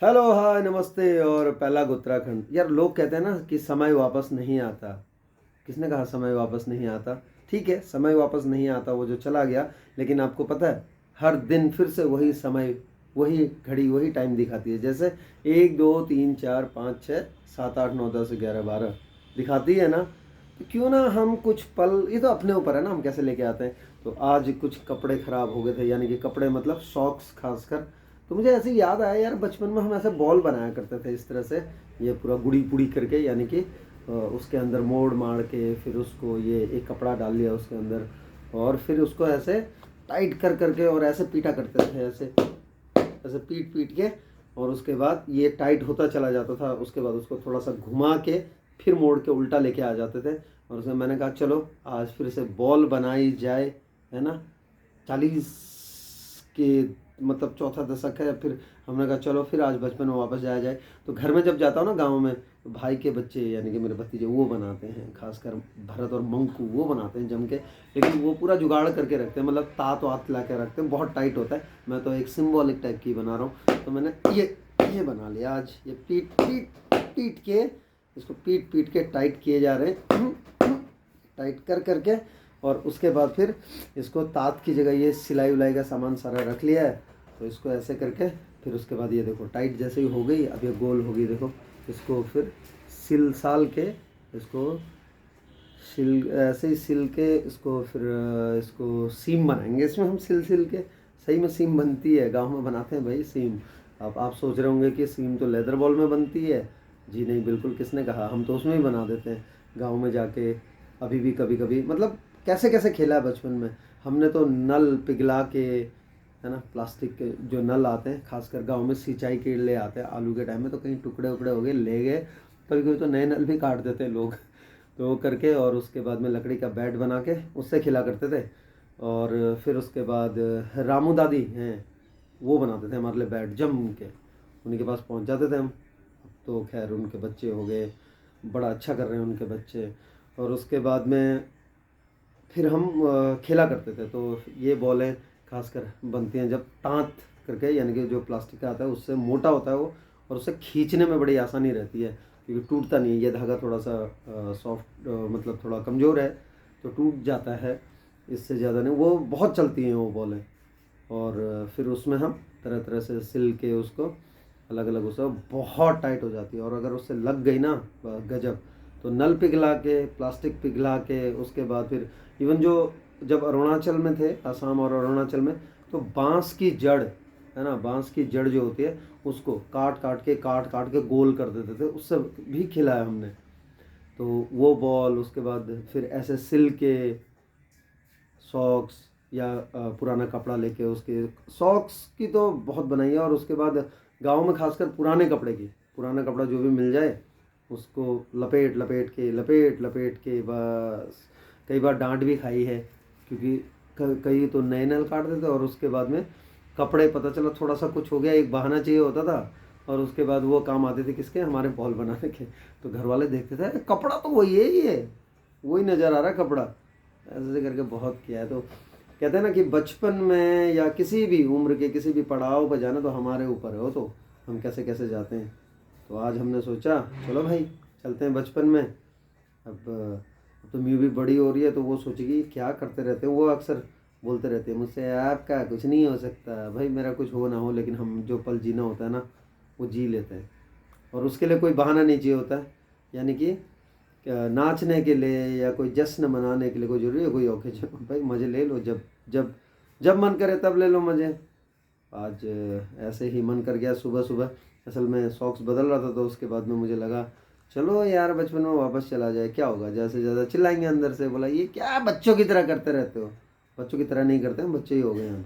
Hello, हाय, नमस्ते और पहला उत्तराखंड। यार, लोग कहते हैं ना कि समय वापस नहीं आता। किसने कहा समय वापस नहीं आता? ठीक है, समय वापस नहीं आता, वो जो चला गया। लेकिन आपको पता है, हर दिन फिर से वही समय, वही घड़ी, वही टाइम दिखाती है। जैसे 1 2 3 4 5 6 7 8 9 10 11 12 दिखाती है ना। तो क्यों ना हम कुछ पल, ये तो अपने ऊपर है ना, हम कैसे लेके आते हैं। तो आज कुछ कपड़े खराब हो गए थे, यानी कि कपड़े मतलब सॉक्स खासकर। तो मुझे ऐसे याद आया यार, बचपन में हम ऐसे बॉल बनाया करते थे इस तरह से, ये पूरा गुड़ी पुड़ी करके, यानी कि उसके अंदर मोड़ मार के फिर उसको ये एक कपड़ा डाल लिया उसके अंदर, और फिर उसको ऐसे टाइट कर करके और ऐसे पीटा करते थे, ऐसे ऐसे पीट पीट के। और उसके बाद ये टाइट होता चला जाता था, उसके बाद उसको थोड़ा सा घुमा के फिर मोड़ के उल्टा लेके आ जाते थे। और उसमें मैंने कहा चलो आज फिर से बॉल बनाई जाए, है ना। 40 के मतलब चौथा दशक है। फिर हमने कहा चलो फिर आज बचपन में वापस जाया जाए। तो घर में जब जाता हूँ ना गाँव में, तो भाई के बच्चे यानी कि मेरे भतीजे वो बनाते हैं, खासकर भरत और मंकू वो बनाते हैं जम के। लेकिन वो पूरा जुगाड़ करके रखते हैं, मतलब तात वात ला के रखते हैं, बहुत टाइट होता है। मैं तो एक सिम्बॉलिक टाइप की बना रहा हूँ। तो मैंने ये बना लिया आज। ये पीट पीट पीट के, इसको पीट पीट के टाइट किए जा रहे हैं, टाइट कर करके। और उसके बाद फिर इसको तात की जगह ये सिलाई उलाई का सामान सारा रख लिया है। तो इसको ऐसे करके फिर उसके बाद ये देखो टाइट जैसे ही हो गई, अब ये गोल हो गई देखो। इसको फिर सिल साल के, इसको सिल ऐसे ही सिल के, इसको फिर इसको सीम बनाएंगे इसमें हम सिल सिल के। सही में सीम बनती है, गांव में बनाते हैं भाई सीम। अब आप सोच रहे होंगे कि सीम तो लेदर बॉल में बनती है। जी नहीं, बिल्कुल, किसने कहा, हम तो उसमें ही बना देते हैं गांव में जाके। अभी भी कभी कभी मतलब कैसे कैसे खेला है बचपन में हमने तो। नल पिघला के, है ना, प्लास्टिक के जो नल आते हैं खासकर गांव में सिंचाई के लिए आते हैं आलू के टाइम में, तो कहीं टुकड़े उकड़े हो गए ले गए। कभी कभी तो नए नल भी काट देते हैं लोग। तो वो करके और उसके बाद में लकड़ी का बैट बना के उससे खिला करते थे। और फिर उसके बाद रामू दादी हैं, वो बनाते थे हमारे लिए बैट जम के। उन्हीं के पास पहुंच जाते थे हम। अब तो खैर उनके बच्चे हो गए, बड़ा अच्छा कर रहे हैं उनके बच्चे। और उसके बाद में फिर हम खेला करते थे। तो ये बॉलें खासकर बनती हैं जब तांत करके, यानी कि जो प्लास्टिक का आता है उससे मोटा होता है वो, और उससे खींचने में बड़ी आसानी रहती है क्योंकि टूटता नहीं है। ये धागा थोड़ा सा सॉफ्ट, मतलब थोड़ा कमज़ोर है, तो टूट जाता है, इससे ज़्यादा नहीं। वो बहुत चलती हैं वो बॉलें। और फिर उसमें हम तरह तरह से सिल के उसको अलग अलग, उससे बहुत टाइट हो जाती है। और अगर उससे लग गई ना, गजब। तो नल पिघला के, प्लास्टिक पिघला के, उसके बाद फिर इवन जो जब अरुणाचल में थे, असम और अरुणाचल में, तो बांस की जड़, है ना, बांस की जड़ जो होती है उसको काट काट के गोल कर देते थे, उससे भी खिलाया हमने। तो वो बॉल, उसके बाद फिर ऐसे सिल के सॉक्स या पुराना कपड़ा लेके उसके सॉक्स की तो बहुत बनाई है। और उसके बाद गांव में खासकर पुराने कपड़े की, पुराना कपड़ा जो भी मिल जाए उसको लपेट लपेट के बस। कई बार डांट भी खाई है क्योंकि कई तो नए नल काट देते, और उसके बाद में कपड़े, पता चला थोड़ा सा कुछ हो गया, एक बहाना चाहिए होता था। और उसके बाद वो काम आते थे किसके, हमारे बॉल बनाने के। तो घर वाले देखते थे कपड़ा तो वही है, ये वही नज़र आ रहा है कपड़ा। ऐसे करके बहुत किया है। तो कहते हैं ना कि बचपन में या किसी भी उम्र के किसी भी पड़ाव पर जाना तो हमारे ऊपर है वो, तो हम कैसे कैसे जाते हैं। तो आज हमने सोचा चलो भाई चलते हैं बचपन में। अब तो म्यू भी बड़ी हो रही है, तो वो सोचेगी क्या करते रहते हैं। वो अक्सर बोलते रहते हैं मुझसे, आपका कुछ नहीं हो सकता भाई, मेरा कुछ हो ना हो, लेकिन हम जो पल जीना होता है ना वो जी लेते हैं। और उसके लिए कोई बहाना नहीं चाहिए होता है, यानी कि नाचने के लिए या कोई जश्न मनाने के लिए कोई ज़रूरी है कोई ओकेजन, भाई मज़े ले लो, जब जब जब मन करे तब ले लो मज़े। आज ऐसे ही मन कर गया सुबह सुबह। असल में सॉक्स बदल रहा था, तो उसके बाद में मुझे लगा चलो यार बचपन में वापस चला जाए, क्या होगा, जैसे ज़्यादा चिल्लाएंगे अंदर से। बोला ये क्या बच्चों की तरह करते रहते हो। बच्चों की तरह नहीं करते हैं, बच्चे ही हो गए हैं।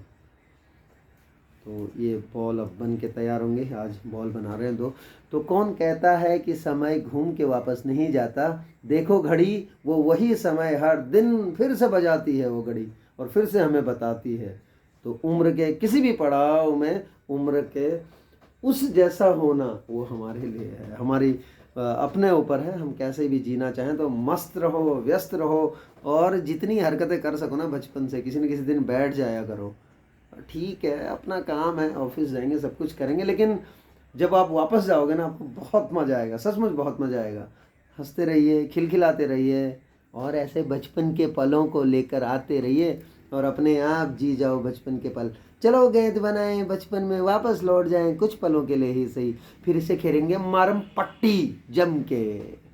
तो ये बॉल अब बन के तैयार होंगे, आज बॉल बना रहे हैं दो। तो कौन कहता है कि समय घूम के वापस नहीं जाता, देखो घड़ी वो वही समय हर दिन फिर से बजाती है वो घड़ी, और फिर से हमें बताती है। तो उम्र के किसी भी पड़ाव में उम्र के उस जैसा होना वो हमारे लिए है, हमारी अपने ऊपर है। हम कैसे भी जीना चाहें तो मस्त रहो, व्यस्त रहो, और जितनी हरकतें कर सको ना बचपन से, किसी न किसी दिन बैठ जाया करो। ठीक है, अपना काम है, ऑफिस जाएंगे, सब कुछ करेंगे, लेकिन जब आप वापस जाओगे ना आपको बहुत मज़ा आएगा, सचमुच बहुत मज़ा आएगा। हंसते रहिए, खिलखिलाते रहिए और ऐसे बचपन के पलों को लेकर आते रहिए और अपने आप जी जाओ बचपन के पल। चलो गेंद बनाएं बचपन में, वापस लौट जाएं कुछ पलों के लिए ही सही, फिर इसे खेलेंगे मारम पट्टी जम के।